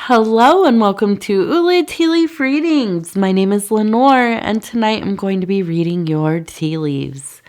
Hello and welcome to Ule Tea Leaf Readings. My name is Lenor and tonight I'm going to be reading your tea leaves.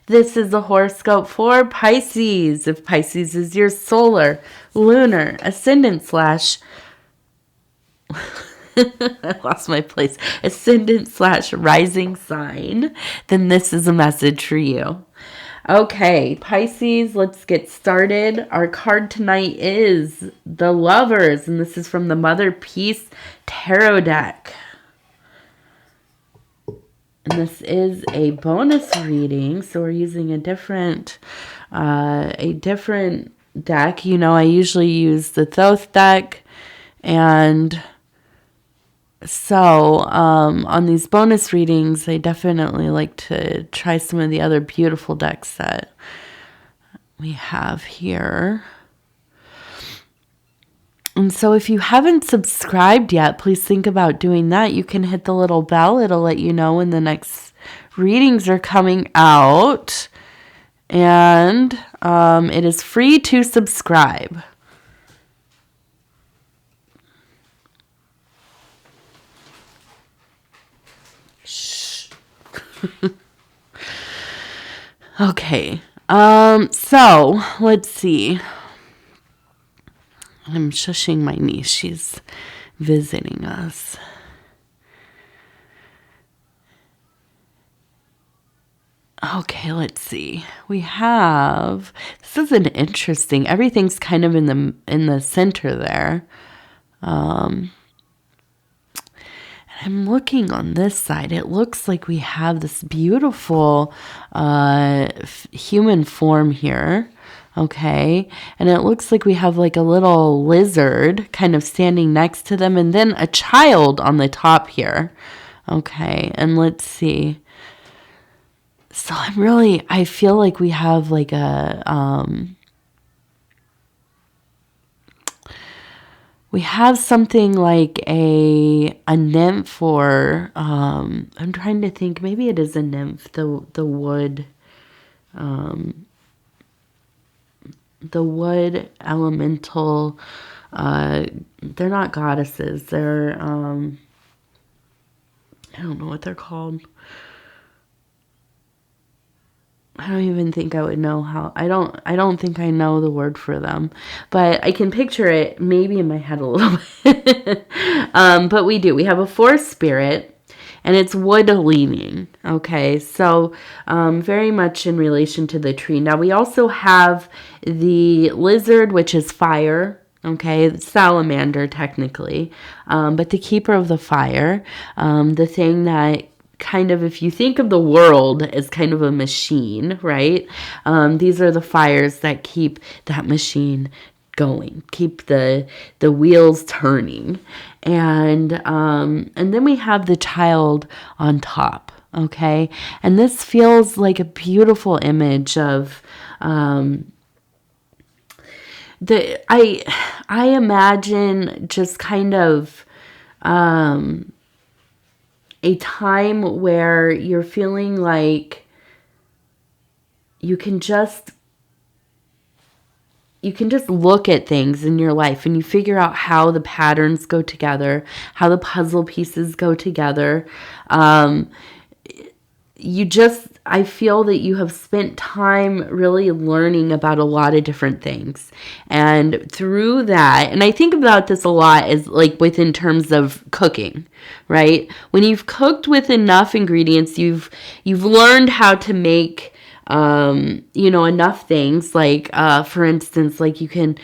This is the horoscope for Pisces. If Pisces is your solar, lunar, ascendant slash... I lost my place. Ascendant slash rising sign, then this is a message for you. Okay, Pisces, let's get started. Our card tonight is the Lovers, and this is from the Mother Peace Tarot deck. And this is a bonus reading, so we're using a different deck. You know, I usually use the Thoth deck, and so on these bonus readings, I definitely like to try some of the other beautiful decks that we have here. And so if you haven't subscribed yet, please think about doing that. You can hit the little bell. It'll let you know when the next readings are coming out. And it is free to subscribe. Okay, so let's see. I'm shushing my niece. She's visiting us. Okay, let's see. We have, this is an interesting, everything's kind of in the center there. I'm looking on this side. It looks like we have this beautiful human form here. Okay. And it looks like we have like a little lizard kind of standing next to them. And then a child on the top here. Okay. And let's see. So I feel like we have like we have something like a nymph, or I'm trying to think, maybe it is a nymph, the wood elemental. They're not goddesses, they're I don't know what they're called. I don't even think I would know how. I don't think I know the word for them, but I can picture it maybe in my head a little bit. But we have a forest spirit, and it's wood leaning. Okay, so very much in relation to the tree. Now we also have the lizard, which is fire. Okay, salamander technically, but the keeper of the fire, the thing that kind of, if you think of the world as kind of a machine, right? These are the fires that keep that machine going, keep the wheels turning. And then we have the child on top, okay? And this feels like a beautiful image of I imagine just kind of a time where you're feeling like you can just look at things in your life and you figure out how the patterns go together, how the puzzle pieces go together. I feel that you have spent time really learning about a lot of different things. And through that, and I think about this a lot as like within terms of cooking, right? When you've cooked with enough ingredients, you've learned how to make enough things, like for instance, like you can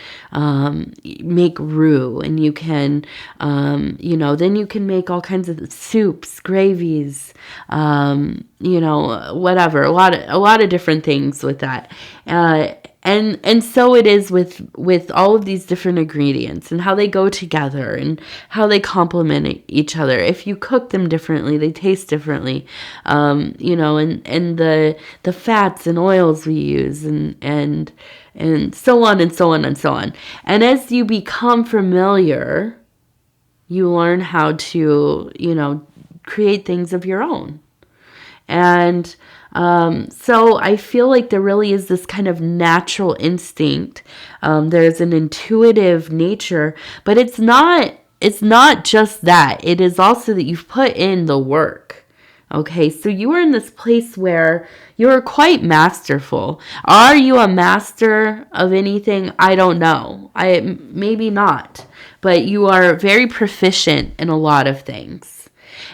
make roux, and you can then you can make all kinds of soups, gravies, whatever, a lot of different things with that. And so it is with all of these different ingredients and how they go together and how they complement each other. If you cook them differently, they taste differently. And the fats and oils we use and so on and so on and so on. And as you become familiar, you learn how to, create things of your own. And So I feel like there really is this kind of natural instinct. There's an intuitive nature, but it's not just that. It is also that you've put in the work. Okay, so you are in this place where you are quite masterful. Are you a master of anything? I don't know. Maybe not, but you are very proficient in a lot of things.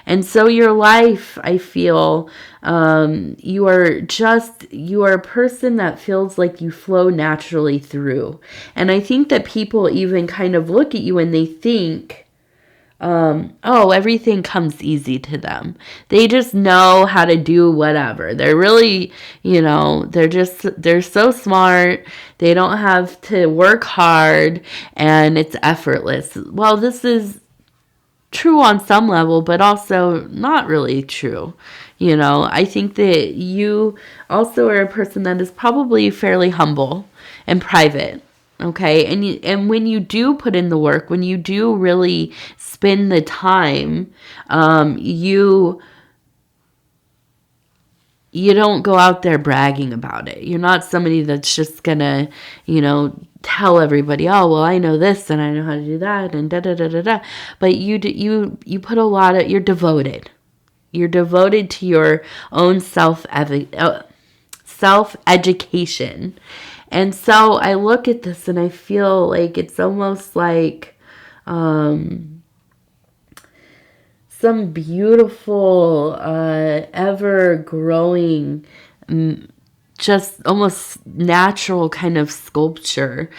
And so your life, I feel, you are a person that feels like you flow naturally through. And I think that people even kind of look at you and they think, oh, everything comes easy to them. They just know how to do whatever. They're really, they're so smart. They don't have to work hard and it's effortless. Well, this is true on some level, but also not really true. I think that you also are a person that is probably fairly humble and private. Okay. And when you do put in the work, when you do really spend the time, you don't go out there bragging about it. You're not somebody that's just gonna, tell everybody, oh, well, I know this and I know how to do that and da da da da da. But you put a lot of, you're devoted. You're devoted to your own self-education. And so I look at this and I feel like it's almost like some beautiful, ever-growing, just almost natural kind of sculpture.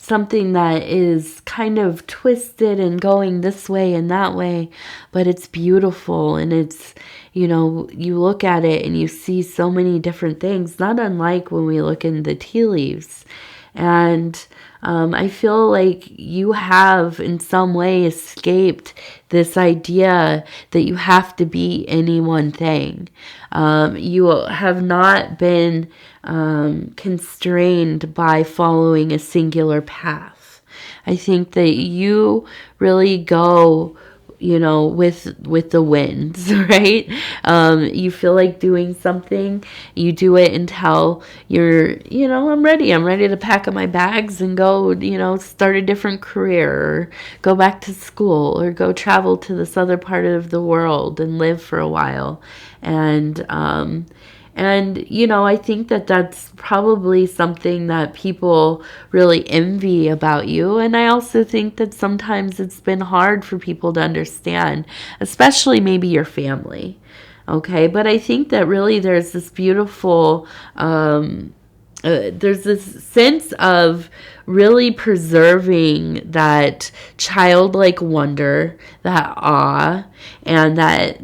Something that is kind of twisted and going this way and that way, but it's beautiful and it's, you look at it and you see so many different things, not unlike when we look in the tea leaves. And I feel like you have in some way escaped this idea that you have to be any one thing. You have not been constrained by following a singular path. I think that you really go, with the winds, right? You feel like doing something, you do it until you're, I'm ready to pack up my bags and go, start a different career or go back to school or go travel to this other part of the world and live for a while. And I think that that's probably something that people really envy about you. And I also think that sometimes it's been hard for people to understand, especially maybe your family. Okay. But I think that really there's this beautiful, there's this sense of really preserving that childlike wonder, that awe, and that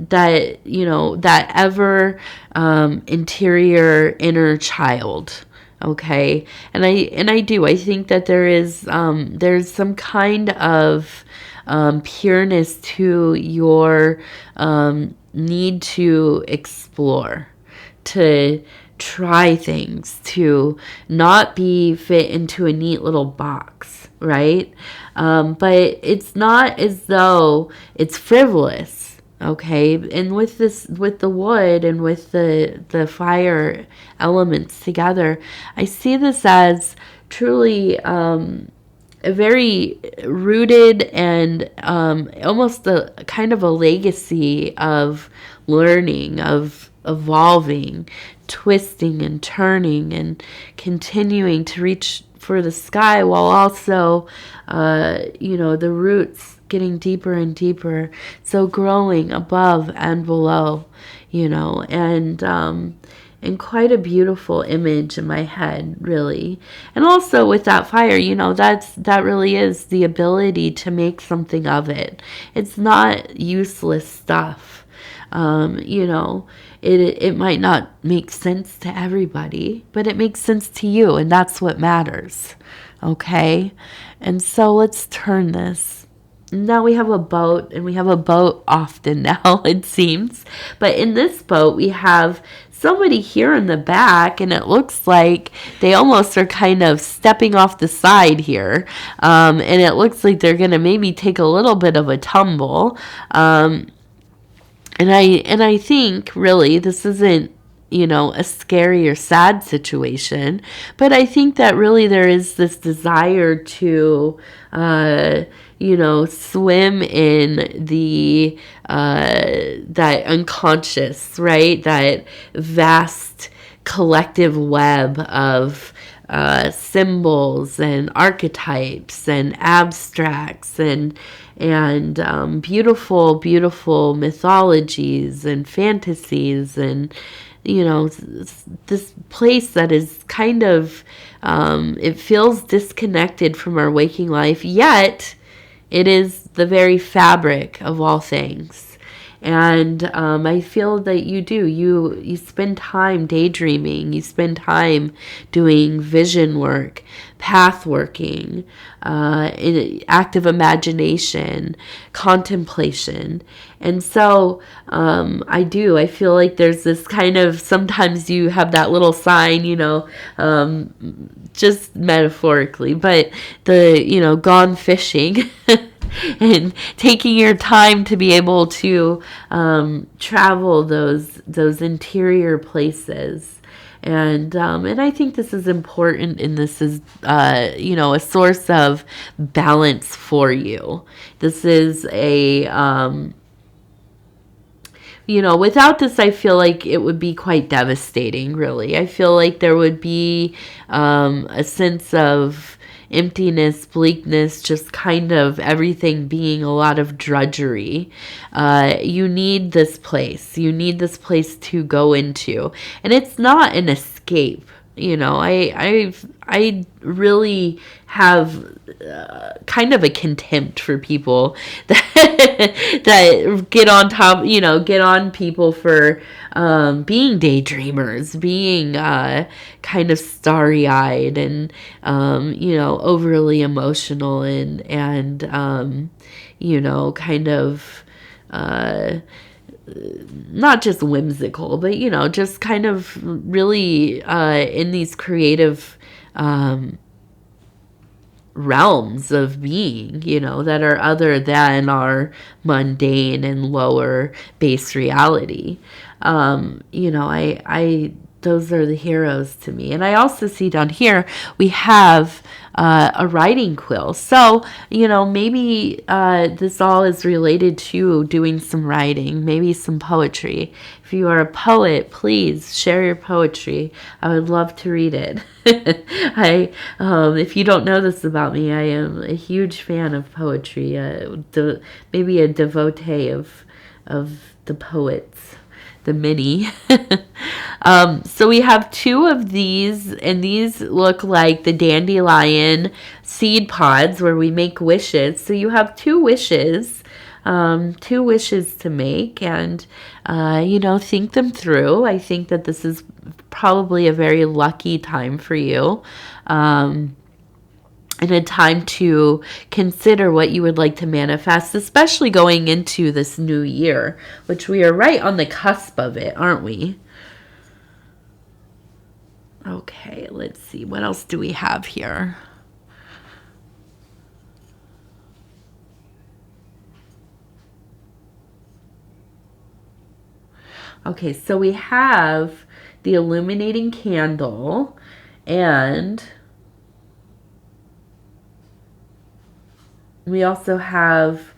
ever interior inner child. Okay, and I think that there's some kind of pureness to your need to explore, to try things, to not be fit into a neat little box, right? But it's not as though it's frivolous, okay? And with the wood and with the fire elements together, I see this as truly a very rooted and almost a kind of a legacy of learning, of evolving, twisting and turning and continuing to reach for the sky while also, the roots getting deeper and deeper. So growing above and below, and quite a beautiful image in my head, really. And also with that fire, that really is the ability to make something of it. It's not useless stuff. It might not make sense to everybody, but it makes sense to you, and that's what matters. Okay? And so let's turn this. Now we have a boat, and we have a boat often now, it seems. But in this boat, we have somebody here in the back, and it looks like they almost are kind of stepping off the side here. And it looks like they're going to maybe take a little bit of a tumble. And I think really this isn't a scary or sad situation. But I think that really there is this desire to, swim in the, that unconscious, right? That vast collective web of symbols and archetypes and abstracts and beautiful mythologies and fantasies and this place that is kind of it feels disconnected from our waking life, yet it is the very fabric of all things. And I feel that you spend time daydreaming, you spend time doing vision work, path working, active imagination, contemplation. And so I feel like there's this kind of, sometimes you have that little sign, just metaphorically, but gone fishing. And taking your time to be able to travel those interior places, and I think this is important, and this is a source of balance for you. This is a without this, I feel like it would be quite devastating, really. I feel like there would be a sense of emptiness, bleakness, just kind of everything being a lot of drudgery. You need this place. You need this place to go into. And it's not an escape. I really have kind of a contempt for people that get on top, get on people for being daydreamers, being kind of starry-eyed and overly emotional and kind of not just whimsical, but just kind of really in these creative realms of being, that are other than our mundane and lower base reality. I those are the heroes to me. And I also see down here we have a writing quill. So, maybe this all is related to doing some writing, maybe some poetry. If you are a poet, please share your poetry. I would love to read it. If you don't know this about me, I am a huge fan of poetry. Maybe a devotee of the poets, the many. So we have two of these, and these look like the dandelion seed pods where we make wishes. So you have two wishes to make, and think them through. I think that this is probably a very lucky time for you. And a time to consider what you would like to manifest, especially going into this new year, which we are right on the cusp of it, aren't we? Okay, let's see. What else do we have here? Okay, so we have the illuminating candle, and we also have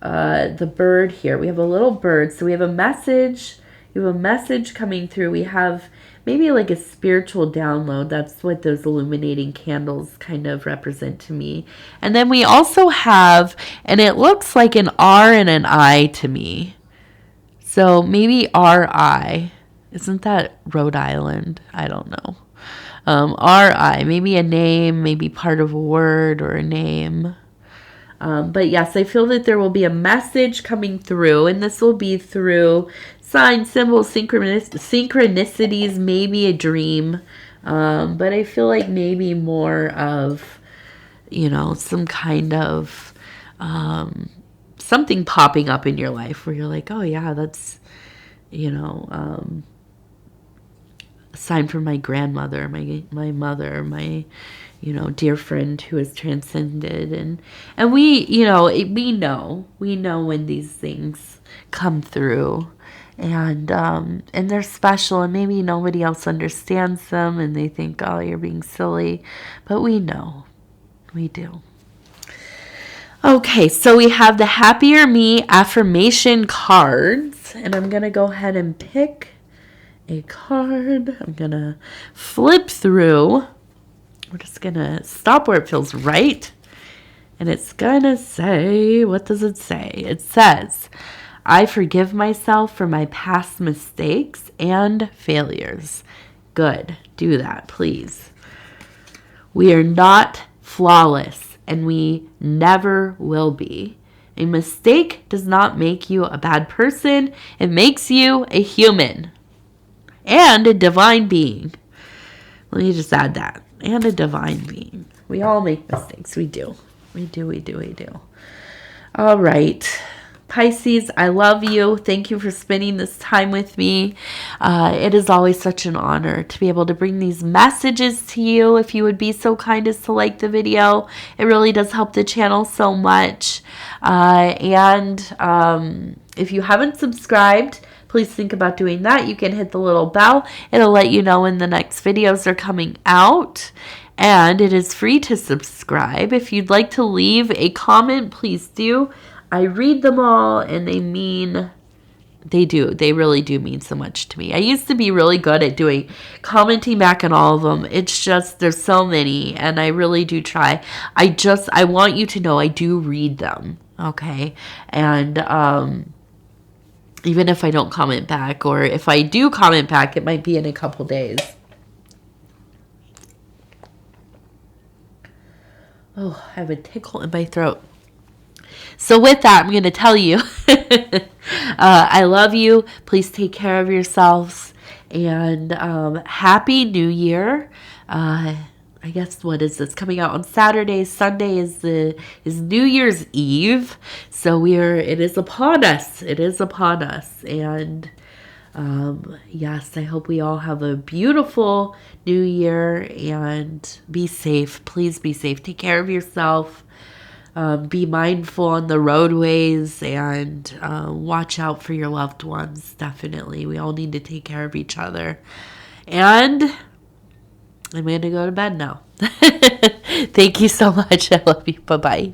the bird here. We have a little bird. So we have a message. We have a message coming through. We have maybe like a spiritual download. That's what those illuminating candles kind of represent to me. And then we also have, and it looks like an R and an I to me. So maybe R-I. Isn't that Rhode Island? I don't know. R-I. Maybe a name, maybe part of a word or a name. But yes, I feel that there will be a message coming through, and this will be through signs, symbols, synchronicities, maybe a dream. But I feel like maybe more of, some kind of something popping up in your life where you're like, oh yeah, that's, a sign from my grandmother, my mother, my dear friend who has transcended, and we know when these things come through, and they're special, and maybe nobody else understands them, and they think, oh, you're being silly, but we know. We do. Okay, so we have the Happier Me affirmation cards, and I'm going to go ahead and pick a card. I'm going to flip through. We're just going to stop where it feels right, and it's going to say, what does it say? It says, I forgive myself for my past mistakes and failures. Good. Do that, please. We are not flawless, and we never will be. A mistake does not make you a bad person. It makes you a human and a divine being. Let me just add that. And a divine being. We all make mistakes. We do. We do. All right. Pisces, I love you. Thank you for spending this time with me. It is always such an honor to be able to bring these messages to you. If you would be so kind as to like the video, it really does help the channel so much. And if you haven't subscribed, please think about doing that. You can hit the little bell. It'll let you know when the next videos are coming out. And it is free to subscribe. If you'd like to leave a comment, please do. I read them all, and they really do mean so much to me. I used to be really good at commenting back on all of them. It's just, there's so many, and I really do try. I want you to know I do read them, okay? And even if I don't comment back, or if I do comment back, it might be in a couple days. Oh, I have a tickle in my throat. So with that, I'm going to tell you, I love you. Please take care of yourselves. And Happy New Year. I guess, what is this? Coming out on Saturday. Sunday is New Year's Eve. So it is upon us. It is upon us. And yes, I hope we all have a beautiful New Year, and be safe. Please be safe. Take care of yourself. Be mindful on the roadways, and watch out for your loved ones. Definitely. We all need to take care of each other. And I'm going to go to bed now. Thank you so much. I love you. Bye-bye.